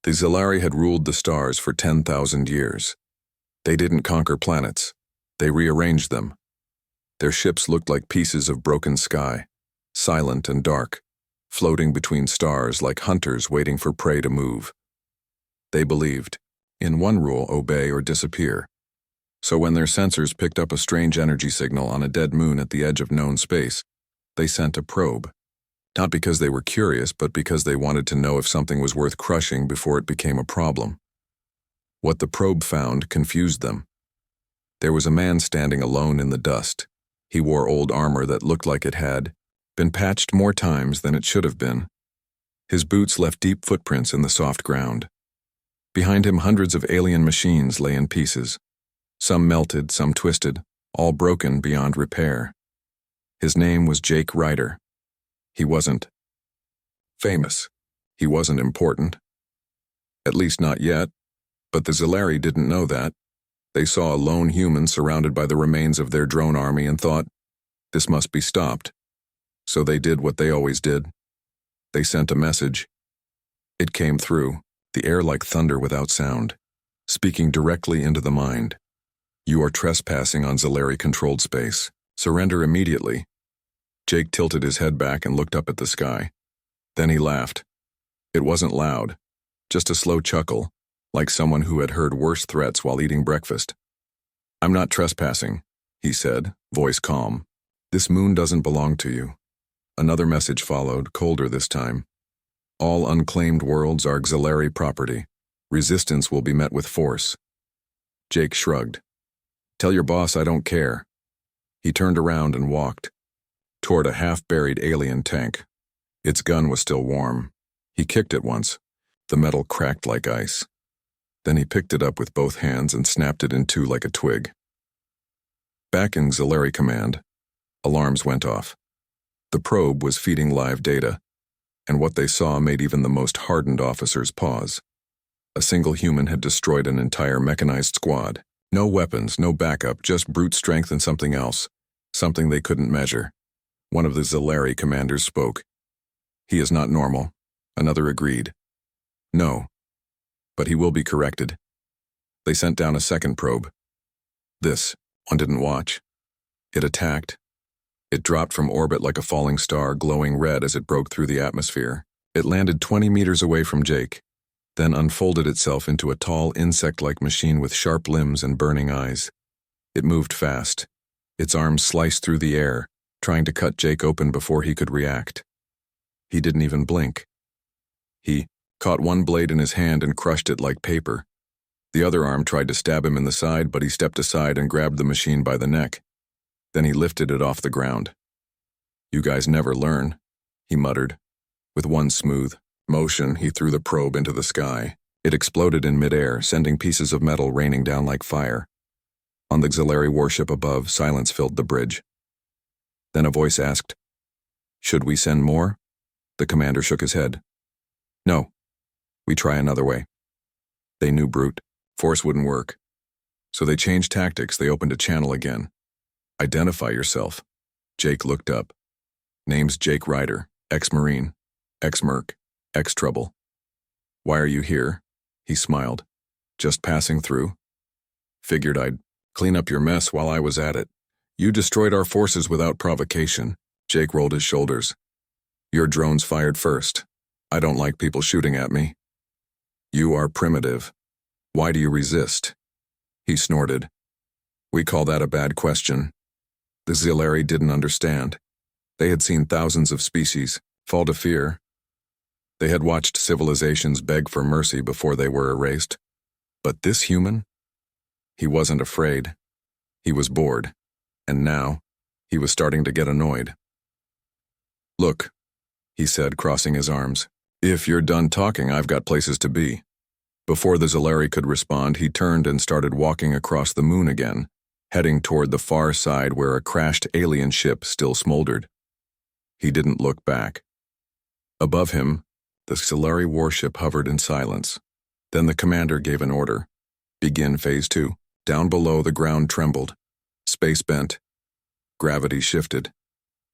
The Zilari had ruled the stars for 10,000 years. They didn't conquer planets. They rearranged them. Their ships looked like pieces of broken sky, silent and dark, floating between stars like hunters waiting for prey to move. They believed, in one rule, obey or disappear. So when their sensors picked up a strange energy signal on a dead moon at the edge of known space, they sent a probe. Not because they were curious, but because they wanted to know if something was worth crushing before it became a problem. What the probe found confused them. There was a man standing alone in the dust. He wore old armor that looked like it had been patched more times than it should have been. His boots left deep footprints in the soft ground. Behind him, hundreds of alien machines lay in pieces. Some melted, some twisted, all broken beyond repair. His name was Jake Ryder. He wasn't famous. He wasn't important. At least not yet. But the Zilari didn't know that. They saw a lone human surrounded by the remains of their drone army and thought, this must be stopped. So they did what they always did. They sent a message. It came through, the air like thunder without sound, speaking directly into the mind. You are trespassing on Zilari-controlled space. Surrender immediately. Jake tilted his head back and looked up at the sky. Then he laughed. It wasn't loud, just a slow chuckle, like someone who had heard worse threats while eating breakfast. I'm not trespassing, he said, voice calm. This moon doesn't belong to you. Another message followed, colder this time. All unclaimed worlds are Zilari property. Resistance will be met with force. Jake shrugged. Tell your boss I don't care. He turned around and walked toward a half-buried alien tank. Its gun was still warm. He kicked it once. The metal cracked like ice. Then he picked it up with both hands and snapped it in two like a twig. Back in Zilari Command, alarms went off. The probe was feeding live data, and what they saw made even the most hardened officers pause. A single human had destroyed an entire mechanized squad. No weapons, no backup, just brute strength and something else. Something they couldn't measure. One of the Zilari commanders spoke. He is not normal. Another agreed. No. But he will be corrected. They sent down a second probe. This one didn't watch. It attacked. It dropped from orbit like a falling star, glowing red as it broke through the atmosphere. It landed 20 meters away from Jake, then unfolded itself into a tall insect-like machine with sharp limbs and burning eyes. It moved fast. Its arms sliced through the air, trying to cut Jake open before he could react. He didn't even blink. He caught one blade in his hand and crushed it like paper. The other arm tried to stab him in the side, but he stepped aside and grabbed the machine by the neck. Then he lifted it off the ground. You guys never learn, he muttered. With one smooth motion, he threw the probe into the sky. It exploded in midair, sending pieces of metal raining down like fire. On the Zilari warship above, silence filled the bridge. Then a voice asked, "Should we send more?" The commander shook his head. "No. We try another way." They knew brute. Force wouldn't work. So they changed tactics. They opened a channel again. "Identify yourself." Jake looked up. Name's Jake Ryder, ex-Marine, ex-Merc, ex-Trouble. "Why are you here?" He smiled. "Just passing through. Figured I'd clean up your mess while I was at it. You destroyed our forces without provocation." Jake rolled his shoulders. "Your drones fired first. I don't like people shooting at me." "You are primitive. Why do you resist?" He snorted. "We call that a bad question." The Zilari didn't understand. They had seen thousands of species fall to fear. They had watched civilizations beg for mercy before they were erased. But this human? He wasn't afraid. He was bored. And now, he was starting to get annoyed. "Look," he said, crossing his arms. "If you're done talking, I've got places to be." Before the Zilari could respond, he turned and started walking across the moon again, heading toward the far side where a crashed alien ship still smoldered. He didn't look back. Above him, the Zilari warship hovered in silence. Then the commander gave an order. "Begin Phase 2. Down below, the ground trembled. Space bent. Gravity shifted.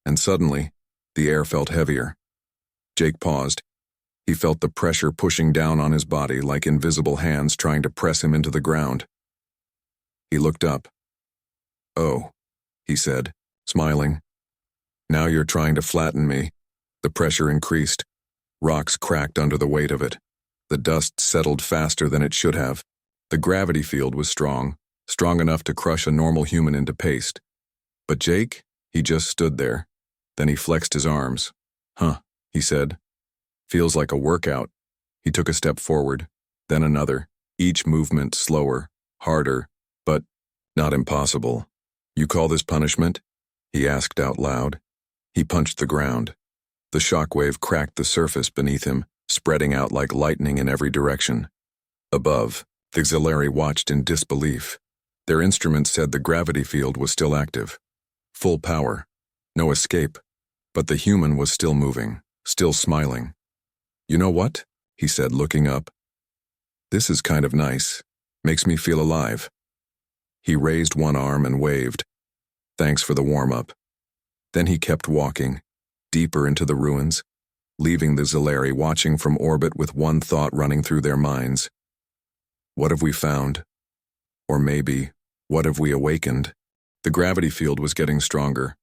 And suddenly, the air felt heavier. Jake paused. He felt the pressure pushing down on his body like invisible hands trying to press him into the ground. He looked up. "Oh," he said, smiling. "Now you're trying to flatten me." The pressure increased. Rocks cracked under the weight of it. The dust settled faster than it should have. The gravity field was strong enough to crush a normal human into paste. But Jake, he just stood there. Then he flexed his arms. "Huh," he said. "Feels like a workout." He took a step forward, then another, each movement slower, harder, but not impossible. "You call this punishment?" he asked out loud. He punched the ground. The shockwave cracked the surface beneath him, spreading out like lightning in every direction. Above, the auxiliary watched in disbelief. Their instruments said the gravity field was still active. Full power. No escape. But the human was still moving, still smiling. "You know what?" he said, looking up. "This is kind of nice. Makes me feel alive." He raised one arm and waved. "Thanks for the warm-up." Then he kept walking, deeper into the ruins, leaving the auxiliary watching from orbit with one thought running through their minds. What have we found? Or maybe, what have we awakened? The gravity field was getting stronger.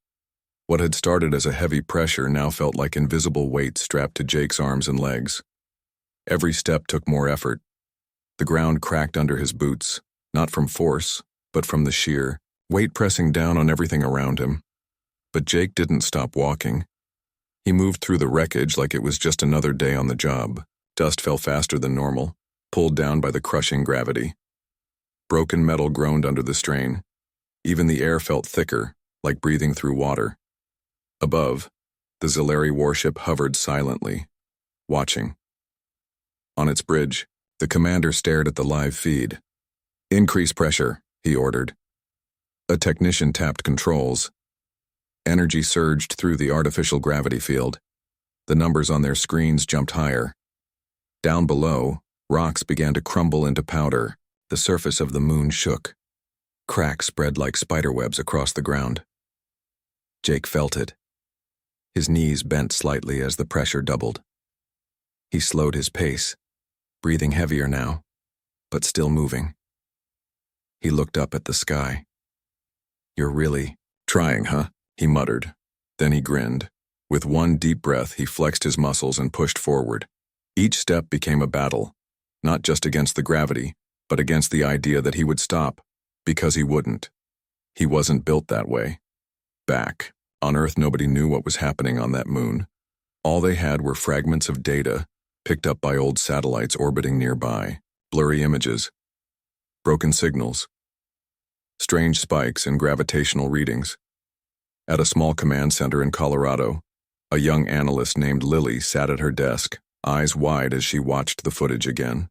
What had started as a heavy pressure now felt like invisible weight strapped to Jake's arms and legs. Every step took more effort. The ground cracked under his boots, not from force, but from the sheer weight pressing down on everything around him. But Jake didn't stop walking. He moved through the wreckage like it was just another day on the job. Dust fell faster than normal, pulled down by the crushing gravity. Broken metal groaned under the strain. Even the air felt thicker, like breathing through water. Above, the auxiliary warship hovered silently, watching. On its bridge, the commander stared at the live feed. "Increase pressure," he ordered. A technician tapped controls. Energy surged through the artificial gravity field. The numbers on their screens jumped higher. Down below, rocks began to crumble into powder. The surface of the moon shook. Cracks spread like spiderwebs across the ground. Jake felt it. His knees bent slightly as the pressure doubled. He slowed his pace, breathing heavier now, but still moving. He looked up at the sky. "You're really trying, huh?" he muttered. Then he grinned. With one deep breath, he flexed his muscles and pushed forward. Each step became a battle, not just against the gravity, but against the idea that he would stop, because he wouldn't. He wasn't built that way. Back on Earth, nobody knew what was happening on that moon. All they had were fragments of data picked up by old satellites orbiting nearby, blurry images, broken signals, strange spikes in gravitational readings. At a small command center in Colorado, a young analyst named Lily sat at her desk, eyes wide as she watched the footage again.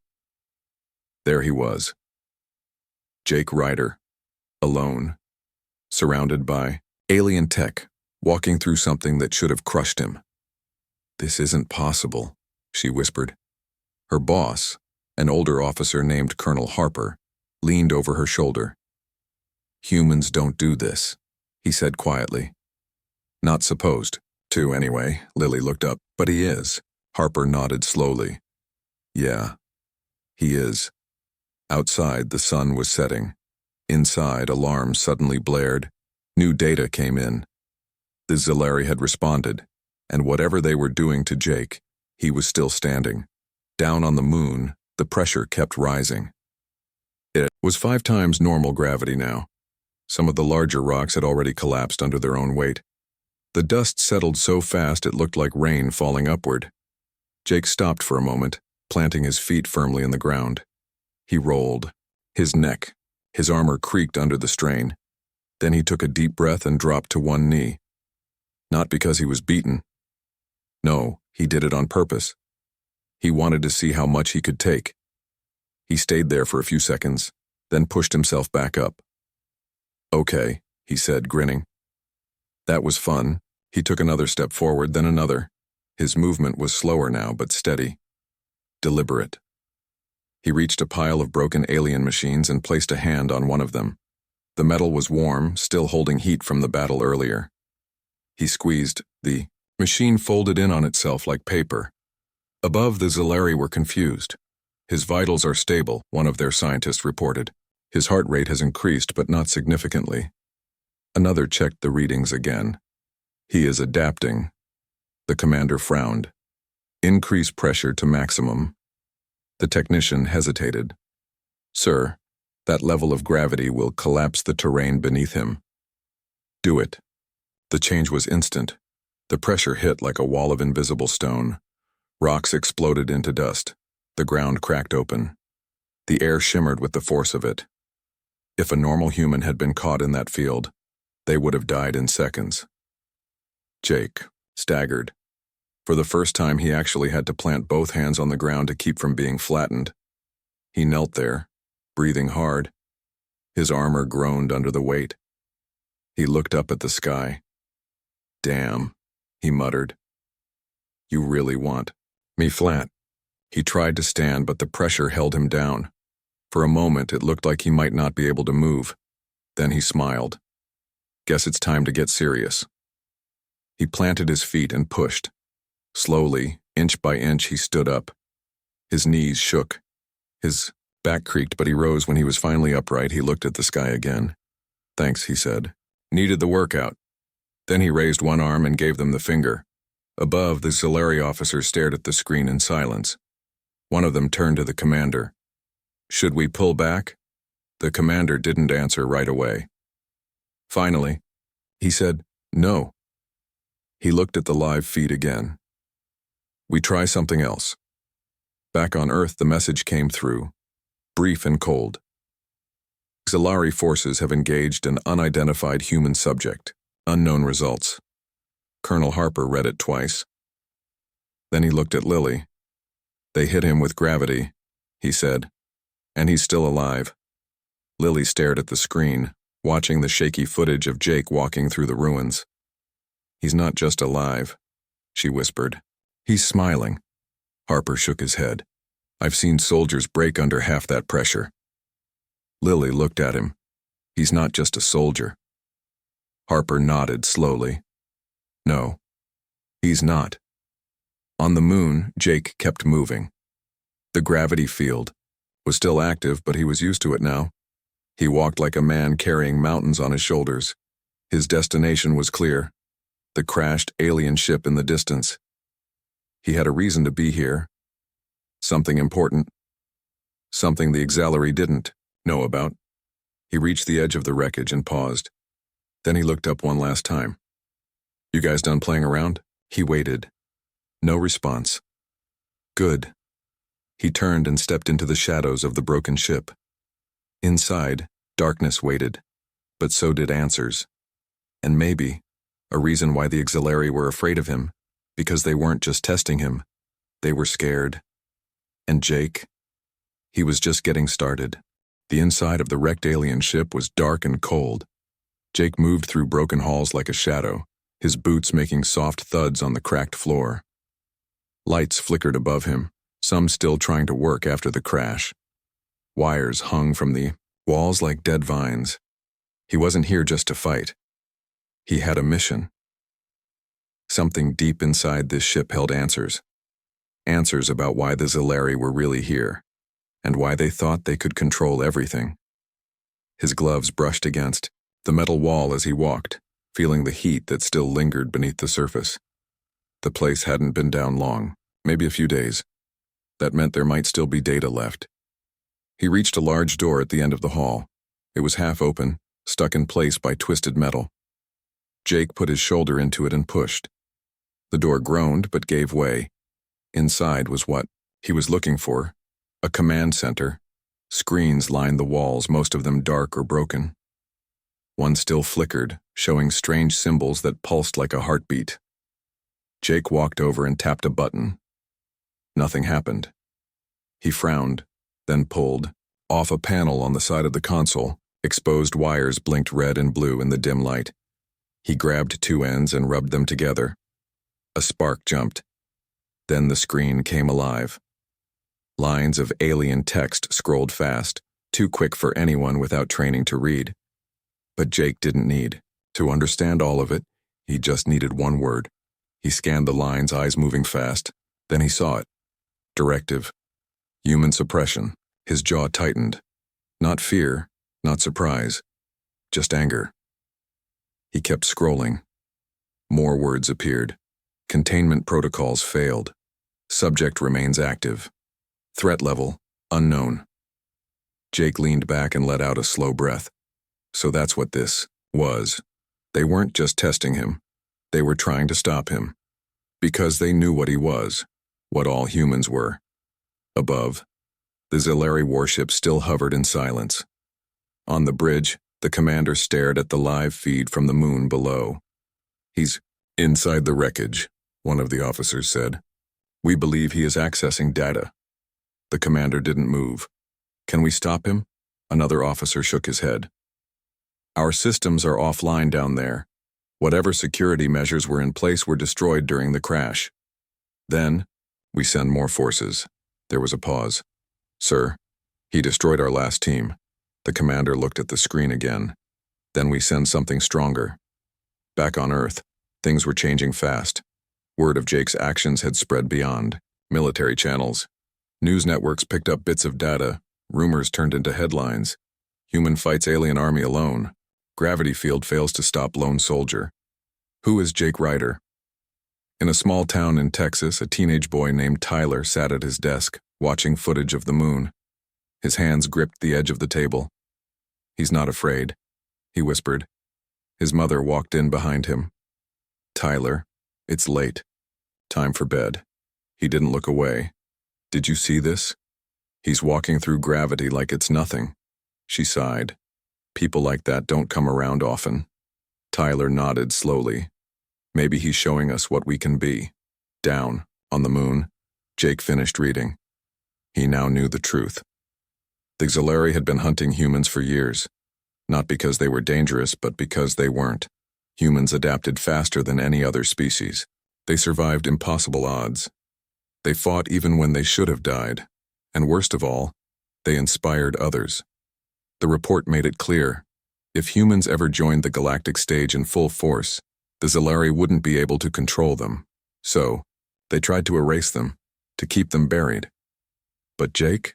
There he was. Jake Ryder, alone, surrounded by alien tech, walking through something that should have crushed him. "This isn't possible," she whispered. Her boss, an older officer named Colonel Harper, leaned over her shoulder. "Humans don't do this," he said quietly. "Not supposed to, anyway." Lily looked up. "But he is." Harper nodded slowly. "Yeah, he is." Outside, the sun was setting. Inside, alarms suddenly blared. New data came in. The auxiliary had responded, and whatever they were doing to Jake, he was still standing. Down on the moon, the pressure kept rising. It was 5 times normal gravity now. Some of the larger rocks had already collapsed under their own weight. The dust settled so fast it looked like rain falling upward. Jake stopped for a moment, planting his feet firmly in the ground. He rolled. His neck, his armor creaked under the strain. Then he took a deep breath and dropped to one knee. Not because he was beaten. No, he did it on purpose. He wanted to see how much he could take. He stayed there for a few seconds, then pushed himself back up. "Okay," he said, grinning. That was fun. He took another step forward, then another. His movement was slower now, but steady. Deliberate. He reached a pile of broken alien machines and placed a hand on one of them. The metal was warm, still holding heat from the battle earlier. He squeezed. The machine folded in on itself like paper. Above, the Zilari were confused. His vitals are stable, one of their scientists reported. His heart rate has increased, but not significantly. Another checked the readings again. He is adapting. The commander frowned. Increase pressure to maximum. The technician hesitated. Sir, that level of gravity will collapse the terrain beneath him. Do it. The change was instant. The pressure hit like a wall of invisible stone. Rocks exploded into dust. The ground cracked open. The air shimmered with the force of it. If a normal human had been caught in that field, they would have died in seconds. Jake staggered. For the first time, he actually had to plant both hands on the ground to keep from being flattened. He knelt there, breathing hard. His armor groaned under the weight. He looked up at the sky. Damn, he muttered. You really want me flat? He tried to stand, but the pressure held him down. For a moment, it looked like he might not be able to move. Then he smiled. Guess it's time to get serious. He planted his feet and pushed. Slowly, inch by inch, he stood up. His knees shook. His back creaked, but he rose. When he was finally upright, he looked at the sky again. Thanks, he said. Needed the workout. Then he raised one arm and gave them the finger. Above, the Zilari officers stared at the screen in silence. One of them turned to the commander. Should we pull back? The commander didn't answer right away. Finally, he said, no. He looked at the live feed again. We try something else. Back on Earth, the message came through, brief and cold. Zilari forces have engaged an unidentified human subject. Unknown results. Colonel Harper read it twice. Then he looked at Lily. They hit him with gravity, he said, and he's still alive. Lily stared at the screen, watching the shaky footage of Jake walking through the ruins. He's not just alive, she whispered. He's smiling. Harper shook his head. I've seen soldiers break under half that pressure. Lily looked at him. He's not just a soldier. Harper nodded slowly. No, he's not. On the moon, Jake kept moving. The gravity field was still active, but he was used to it now. He walked like a man carrying mountains on his shoulders. His destination was clear. The crashed alien ship in the distance. He had a reason to be here. Something important. Something the auxiliary didn't know about. He reached the edge of the wreckage and paused. Then he looked up one last time. You guys done playing around? He waited. No response. Good. He turned and stepped into the shadows of the broken ship. Inside, darkness waited, but so did answers. And maybe a reason why the auxiliary were afraid of him, because they weren't just testing him. They were scared. And Jake? He was just getting started. The inside of the wrecked alien ship was dark and cold. Jake moved through broken halls like a shadow, his boots making soft thuds on the cracked floor. Lights flickered above him, some still trying to work after the crash. Wires hung from the walls like dead vines. He wasn't here just to fight. He had a mission. Something deep inside this ship held answers. Answers about why the Zilari were really here, and why they thought they could control everything. His gloves brushed against the metal wall as he walked, feeling the heat that still lingered beneath the surface. The place hadn't been down long, maybe a few days. That meant there might still be data left. He reached a large door at the end of the hall. It was half open, stuck in place by twisted metal. Jake put his shoulder into it and pushed. The door groaned but gave way. Inside was what he was looking for, a command center. Screens lined the walls, most of them dark or broken. One still flickered, showing strange symbols that pulsed like a heartbeat. Jake walked over and tapped a button. Nothing happened. He frowned, then pulled. Off a panel on the side of the console, exposed wires blinked red and blue in the dim light. He grabbed two ends and rubbed them together. A spark jumped. Then the screen came alive. Lines of alien text scrolled fast, too quick for anyone without training to read. But Jake didn't need to understand all of it. He just needed one word. He scanned the lines, eyes moving fast. Then he saw it. Directive. Human suppression. His jaw tightened. Not fear, not surprise, just anger. He kept scrolling. More words appeared. Containment protocols failed. Subject remains active. Threat level, unknown. Jake leaned back and let out a slow breath. So that's what this was. They weren't just testing him. They were trying to stop him. Because they knew what he was, what all humans were. Above, the Zilari warship still hovered in silence. On the bridge, the commander stared at the live feed from the moon below. He's inside the wreckage, one of the officers said. We believe he is accessing data. The commander didn't move. Can we stop him? Another officer shook his head. Our systems are offline down there. Whatever security measures were in place were destroyed during the crash. Then, we send more forces. There was a pause. Sir, he destroyed our last team. The commander looked at the screen again. Then we send something stronger. Back on Earth, things were changing fast. Word of Jake's actions had spread beyond. Military channels. News networks picked up bits of data. Rumors turned into headlines. Human fights alien army alone. Gravity field fails to stop lone soldier. Who is Jake Ryder? In a small town in Texas, a teenage boy named Tyler sat at his desk, watching footage of the moon. His hands gripped the edge of the table. He's not afraid, he whispered. His mother walked in behind him. Tyler, it's late. Time for bed. He didn't look away. Did you see this? He's walking through gravity like it's nothing. She sighed. People like that don't come around often. Tyler nodded slowly. Maybe he's showing us what we can be. Down, on the moon, Jake finished reading. He now knew the truth. The Zilari had been hunting humans for years. Not because they were dangerous, but because they weren't. Humans adapted faster than any other species. They survived impossible odds. They fought even when they should have died. And worst of all, they inspired others. The report made it clear. If humans ever joined the galactic stage in full force, the Zilari wouldn't be able to control them. So, they tried to erase them, to keep them buried. But Jake?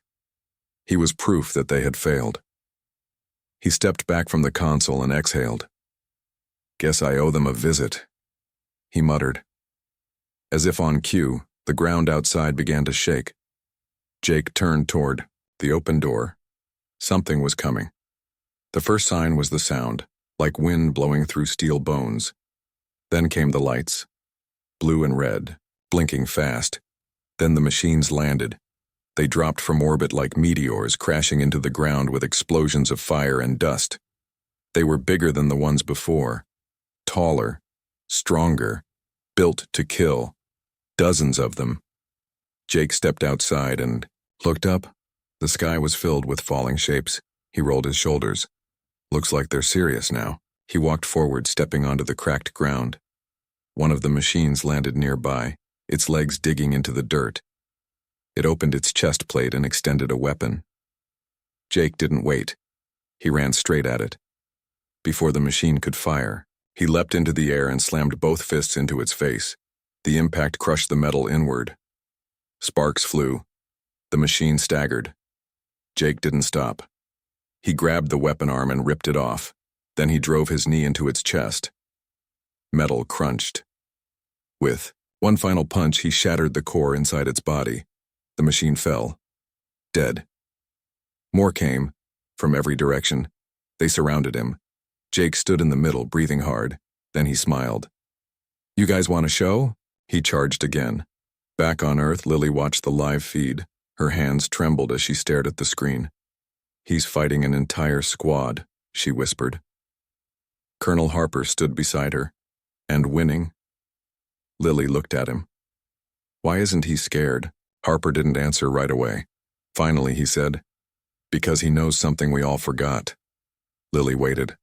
He was proof that they had failed. He stepped back from the console and exhaled. Guess I owe them a visit, he muttered. As if on cue, the ground outside began to shake. Jake turned toward the open door. Something was coming. The first sign was the sound, like wind blowing through steel bones. Then came the lights, blue and red, blinking fast. Then the machines landed. They dropped from orbit like meteors, crashing into the ground with explosions of fire and dust. They were bigger than the ones before, taller, stronger, built to kill. Dozens of them. Jake stepped outside and looked up. The sky was filled with falling shapes. He rolled his shoulders. Looks like they're serious now. He walked forward, stepping onto the cracked ground. One of the machines landed nearby, its legs digging into the dirt. It opened its chest plate and extended a weapon. Jake didn't wait. He ran straight at it. Before the machine could fire, he leapt into the air and slammed both fists into its face. The impact crushed the metal inward. Sparks flew. The machine staggered. Jake didn't stop. He grabbed the weapon arm and ripped it off. Then he drove his knee into its chest. Metal crunched. With one final punch, he shattered the core inside its body. The machine fell. Dead. More came, from every direction. They surrounded him. Jake stood in the middle, breathing hard. Then he smiled. You guys want a show? He charged again. Back on Earth, Lily watched the live feed. Her hands trembled as she stared at the screen. He's fighting an entire squad, she whispered. Colonel Harper stood beside her. And winning? Lily looked at him. Why isn't he scared? Harper didn't answer right away. Finally, he said, because he knows something we all forgot. Lily waited.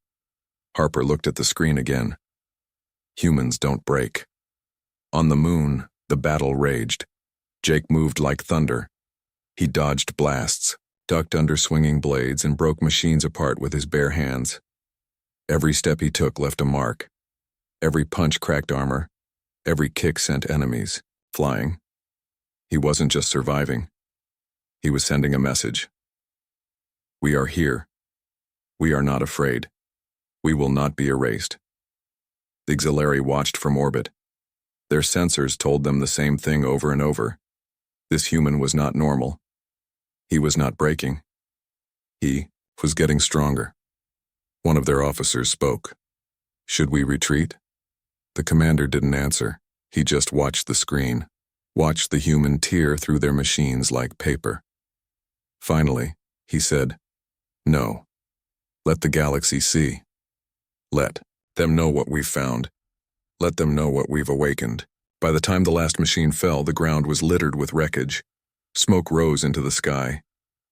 Harper looked at the screen again. Humans don't break. On the moon, the battle raged. Jake moved like thunder. He dodged blasts, ducked under swinging blades, and broke machines apart with his bare hands. Every step he took left a mark. Every punch cracked armor. Every kick sent enemies flying. He wasn't just surviving. He was sending a message. We are here. We are not afraid. We will not be erased. The auxiliary watched from orbit. Their sensors told them the same thing over and over. This human was not normal. He was not breaking. He was getting stronger. One of their officers spoke. Should we retreat? The commander didn't answer. He just watched the screen, watched the human tear through their machines like paper. Finally, he said, No. Let the galaxy see. Let them know what we've found. Let them know what we've awakened. By the time the last machine fell, the ground was littered with wreckage. Smoke rose into the sky.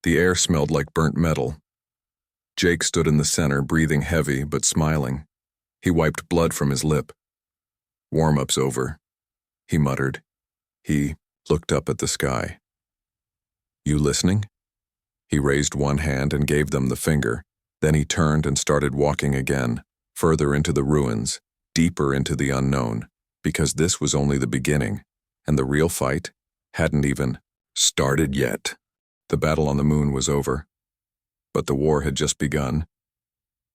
The air smelled like burnt metal. Jake stood in the center, breathing heavy but smiling. He wiped blood from his lip. Warm-up's over, he muttered. He looked up at the sky. You listening? He raised one hand and gave them the finger. Then he turned and started walking again, further into the ruins, deeper into the unknown, because this was only the beginning, and the real fight hadn't even started yet. The battle on the moon was over, but the war had just begun.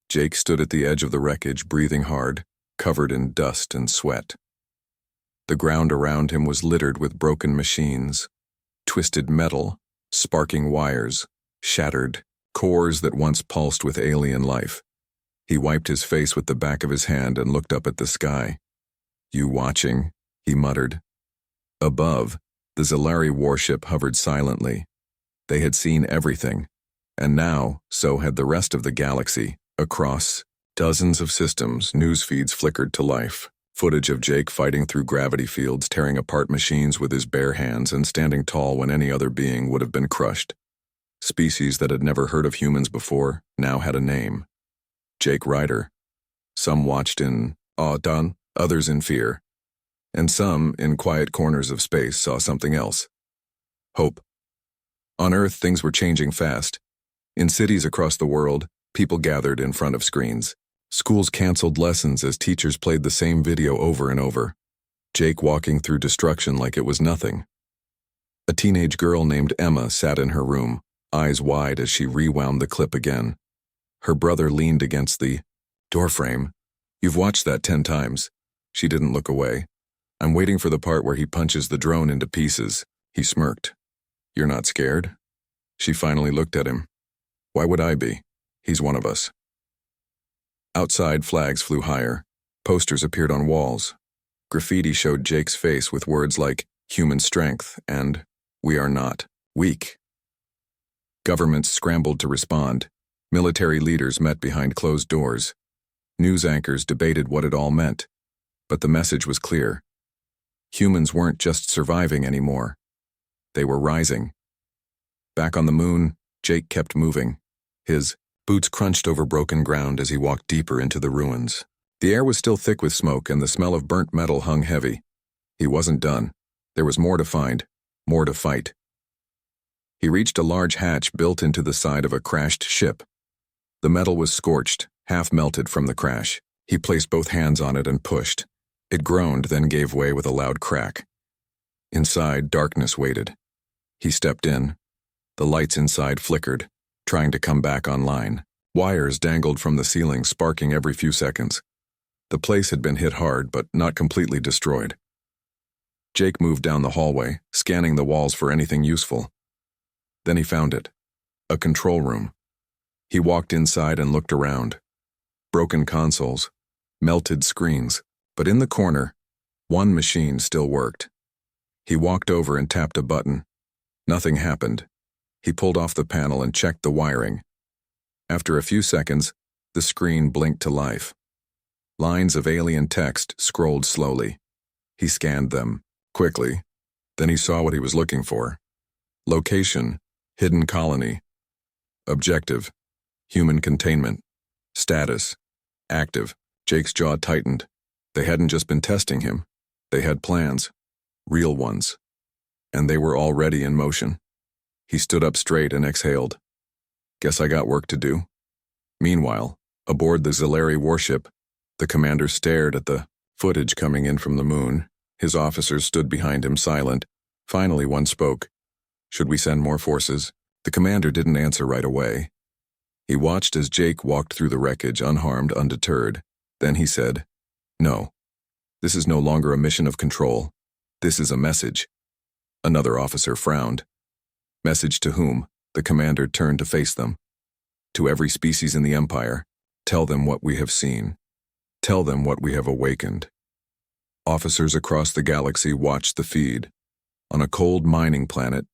Jake stood at the edge of the wreckage, breathing hard, covered in dust and sweat. The ground around him was littered with broken machines, twisted metal, sparking wires, shattered cores that once pulsed with alien life. He wiped his face with the back of his hand and looked up at the sky. You watching? He muttered. Above, the Zalari warship hovered silently. They had seen everything, and now so had the rest of the galaxy. Across dozens of systems, news feeds flickered to life. Footage of Jake fighting through gravity fields, tearing apart machines with his bare hands and standing tall when any other being would have been crushed. Species that had never heard of humans before now had a name. Jake Ryder. Some watched in awe, others in fear. And some, in quiet corners of space, saw something else. Hope. On Earth, things were changing fast. In cities across the world, people gathered in front of screens. Schools canceled lessons as teachers played the same video over and over. Jake walking through destruction like it was nothing. A teenage girl named Emma sat in her room, eyes wide as she rewound the clip again. Her brother leaned against the doorframe. You've watched that 10 times. She didn't look away. I'm waiting for the part where he punches the drone into pieces. He smirked. You're not scared? She finally looked at him. Why would I be? He's one of us. Outside, flags flew higher. Posters appeared on walls. Graffiti showed Jake's face with words like human strength and we are not weak. Governments scrambled to respond. Military leaders met behind closed doors. News anchors debated what it all meant. But the message was clear. Humans weren't just surviving anymore. They were rising. Back on the moon, Jake kept moving. His boots crunched over broken ground as he walked deeper into the ruins. The air was still thick with smoke and the smell of burnt metal hung heavy. He wasn't done. There was more to find, more to fight. He reached a large hatch built into the side of a crashed ship. The metal was scorched, half melted from the crash. He placed both hands on it and pushed. It groaned, then gave way with a loud crack. Inside, darkness waited. He stepped in. The lights inside flickered, trying to come back online. Wires dangled from the ceiling, sparking every few seconds. The place had been hit hard, but not completely destroyed. Jake moved down the hallway, scanning the walls for anything useful. Then he found it. A control room. He walked inside and looked around. Broken consoles, melted screens, but in the corner, one machine still worked. He walked over and tapped a button. Nothing happened. He pulled off the panel and checked the wiring. After a few seconds, the screen blinked to life. Lines of alien text scrolled slowly. He scanned them, quickly. Then he saw what he was looking for. Location, hidden colony. Objective, human containment. Status, active. Jake's jaw tightened. They hadn't just been testing him. They had plans, real ones. And they were already in motion. He stood up straight and exhaled. Guess I got work to do. Meanwhile, aboard the Zalari warship, the commander stared at the footage coming in from the moon. His officers stood behind him silent, Finally, one spoke. Should we send more forces? The commander didn't answer right away. He watched as Jake walked through the wreckage, unharmed, undeterred. Then he said, No. This is no longer a mission of control. This is a message. Another officer frowned. Message to whom? The commander turned to face them. To every species in the Empire. Tell them what we have seen. Tell them what we have awakened. Officers across the galaxy watched the feed. On a cold mining planet,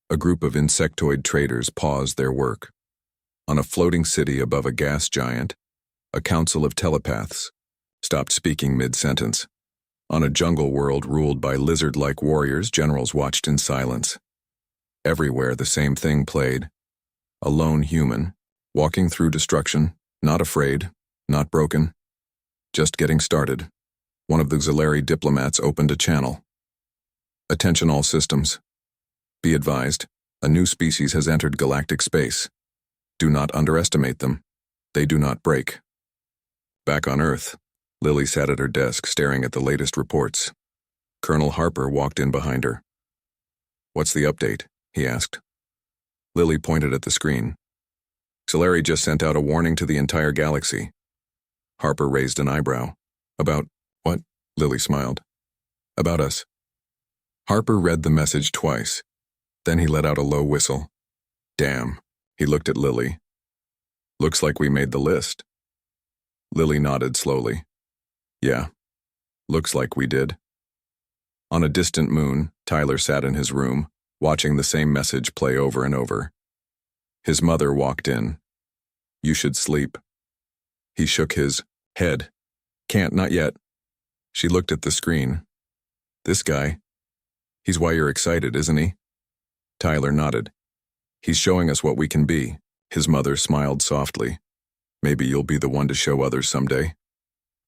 a group of insectoid traders paused their work. On a floating city above a gas giant, a council of telepaths stopped speaking mid-sentence. On a jungle world ruled by lizard-like warriors, generals watched in silence. Everywhere the same thing played. A lone human, walking through destruction, not afraid, not broken, just getting started. One of the Xelari diplomats opened a channel. Attention all systems. Be advised, a new species has entered galactic space. Do not underestimate them. They do not break. Back on Earth, Lily sat at her desk staring at the latest reports. Colonel Harper walked in behind her. What's the update? He asked. Lily pointed at the screen. Xelari just sent out a warning to the entire galaxy. Harper raised an eyebrow. About what? Lily smiled. About us. Harper read the message twice. Then he let out a low whistle. Damn. He looked at Lily. Looks like we made the list. Lily nodded slowly. Yeah. Looks like we did. On a distant moon, Tyler sat in his room, watching the same message play over and over. His mother walked in. You should sleep. He shook his head. Can't, not yet. She looked at the screen. This guy. He's why you're excited, isn't he? Tyler nodded. He's showing us what we can be. His mother smiled softly. Maybe you'll be the one to show others someday.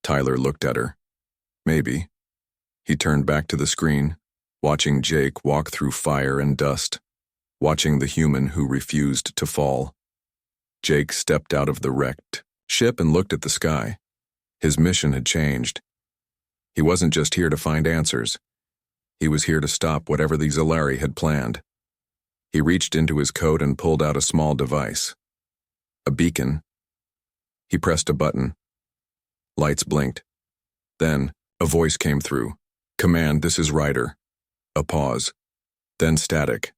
Tyler looked at her. Maybe. He turned back to the screen, watching Jake walk through fire and dust, watching the human who refused to fall. Jake stepped out of the wrecked ship and looked at the sky. His mission had changed. He wasn't just here to find answers. He was here to stop whatever the Xelari had planned. He reached into his coat and pulled out a small device. A beacon. He pressed a button. Lights blinked. Then, a voice came through. Command, this is Ryder. A pause. Then static.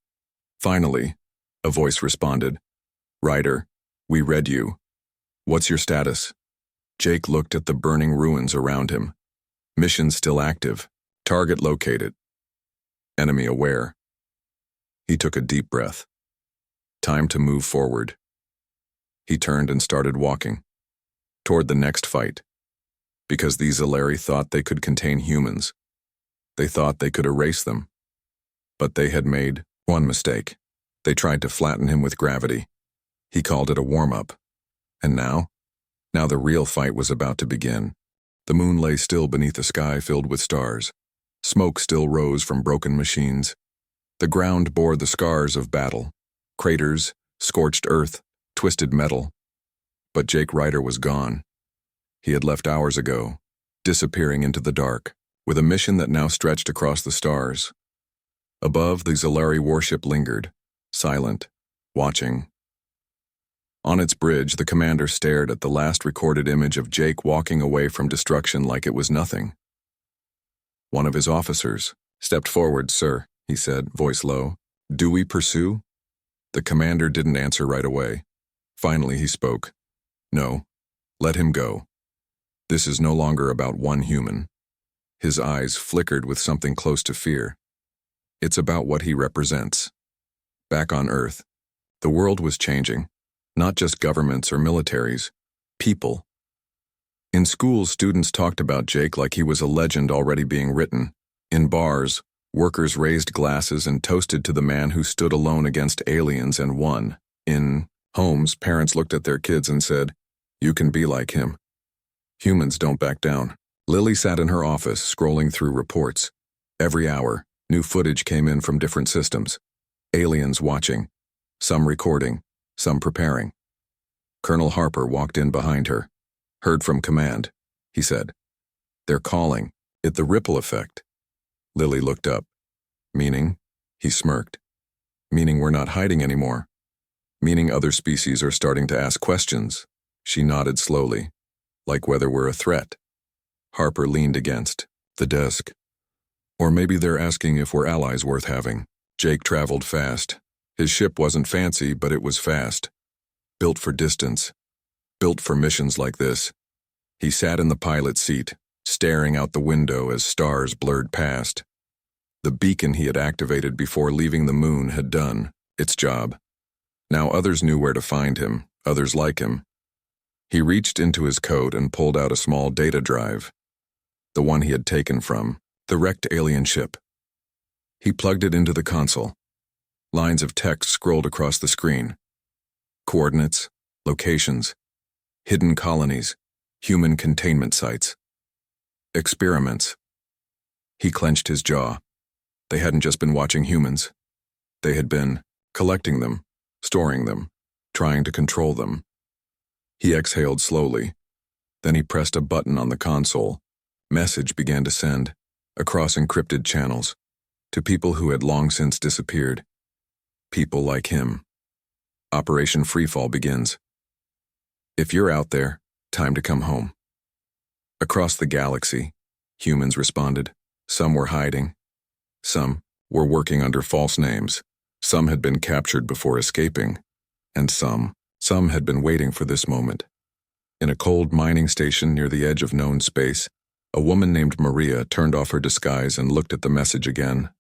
Finally, a voice responded. Ryder, we read you. What's your status? Jake looked at the burning ruins around him. Mission still active. Target located. Enemy aware. He took a deep breath. Time to move forward. He turned and started walking. Toward the next fight. Because these Xelari thought they could contain humans. They thought they could erase them. But they had made one mistake. They tried to flatten him with gravity. He called it a warm-up. And now? Now the real fight was about to begin. The moon lay still beneath a sky filled with stars. Smoke still rose from broken machines. The ground bore the scars of battle. Craters, scorched earth, twisted metal. But Jake Ryder was gone. He had left hours ago, disappearing into the dark, with a mission that now stretched across the stars. Above, the Xelari warship lingered, silent, watching. On its bridge, the commander stared at the last recorded image of Jake walking away from destruction like it was nothing. One of his officers stepped forward. Sir, he said, voice low. Do we pursue? The commander didn't answer right away. Finally, he spoke. No, let him go. This is no longer about one human. His eyes flickered with something close to fear. It's about what he represents. Back on Earth, the world was changing. Not just governments or militaries, people. In schools, students talked about Jake like he was a legend already being written. In bars, workers raised glasses and toasted to the man who stood alone against aliens and won. In homes, parents looked at their kids and said, "You can be like him." Humans don't back down. Lily sat in her office, scrolling through reports. Every hour, new footage came in from different systems. Aliens watching, some recording, some preparing. Colonel Harper walked in behind her. Heard from command, he said. They're calling. It the ripple effect. Lily looked up. Meaning? He smirked. Meaning we're not hiding anymore. Meaning other species are starting to ask questions. She nodded slowly, like whether we're a threat. Harper leaned against the desk. Or maybe they're asking if we're allies worth having. Jake traveled fast. His ship wasn't fancy, but it was fast. Built for distance. Built for missions like this. He sat in the pilot seat, staring out the window as stars blurred past. The beacon he had activated before leaving the moon had done its job. Now others knew where to find him, others like him. He reached into his coat and pulled out a small data drive, the one he had taken from the wrecked alien ship. He plugged it into the console. Lines of text scrolled across the screen. Coordinates, locations, hidden colonies, human containment sites. Experiments. He clenched his jaw. They hadn't just been watching humans. They had been collecting them, storing them, trying to control them. He exhaled slowly. Then he pressed a button on the console. Message began to send, across encrypted channels, to people who had long since disappeared. People like him. Operation Freefall begins. If you're out there, time to come home. Across the galaxy, humans responded. Some were hiding. Some were working under false names. Some had been captured before escaping. And some had been waiting for this moment. In a cold mining station near the edge of known space, a woman named Maria turned off her disguise and looked at the message again.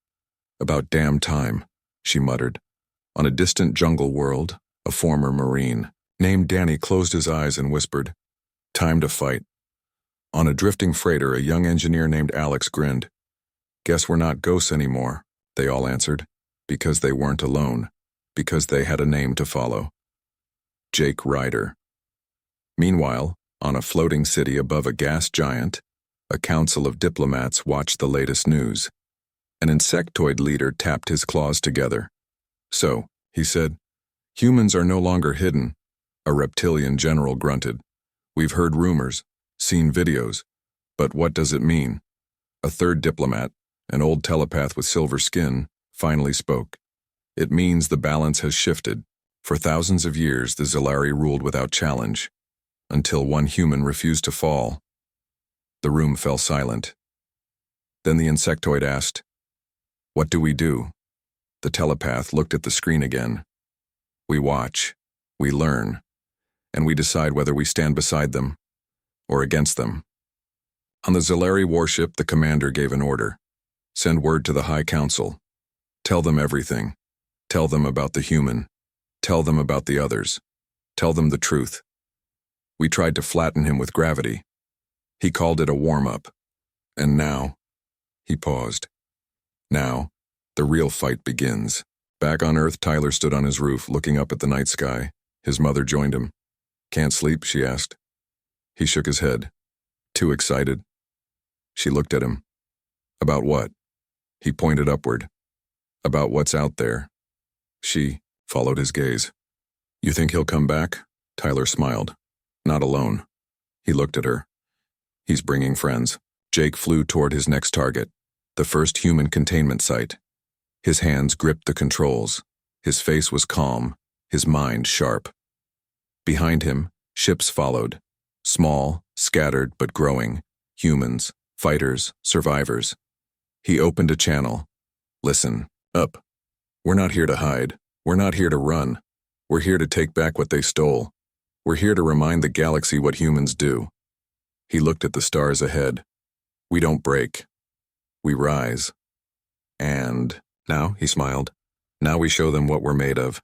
About damn time, she muttered. On a distant jungle world, a former Marine, named Danny, closed his eyes and whispered, "Time to fight." On a drifting freighter, a young engineer named Alex grinned. "Guess we're not ghosts anymore," they all answered, because they weren't alone, because they had a name to follow. Jake Ryder. Meanwhile, on a floating city above a gas giant, a council of diplomats watched the latest news. An insectoid leader tapped his claws together. "So," he said, "humans are no longer hidden." A reptilian general grunted. "We've heard rumors, seen videos, but what does it mean?" A third diplomat, an old telepath with silver skin, finally spoke. "It means the balance has shifted. For thousands of years, the Zilari ruled without challenge, until one human refused to fall." The room fell silent. Then the insectoid asked, "What do we do?" The telepath looked at the screen again. "We watch, we learn, and we decide whether we stand beside them or against them." On the Zilari warship, the commander gave an order. "Send word to the High Council. Tell them everything. Tell them about the human. Tell them about the others. Tell them the truth. We tried to flatten him with gravity. He called it a warm-up. And now," he paused. "Now, the real fight begins." Back on Earth, Tyler stood on his roof, looking up at the night sky. His mother joined him. "Can't sleep?" she asked. He shook his head. "Too excited?" She looked at him. "About what?" He pointed upward. "About what's out there." She followed his gaze. "You think he'll come back?" Tyler smiled. "Not alone." He looked at her. "He's bringing friends." Jake flew toward his next target, the first human containment site. His hands gripped the controls. His face was calm, his mind sharp. Behind him, ships followed. Small, scattered but growing. Humans, fighters, survivors. He opened a channel. "Listen, up. We're not here to hide. We're not here to run. We're here to take back what they stole. We're here to remind the galaxy what humans do." He looked at the stars ahead. "We don't break. We rise. And now," he smiled, "now we show them what we're made of."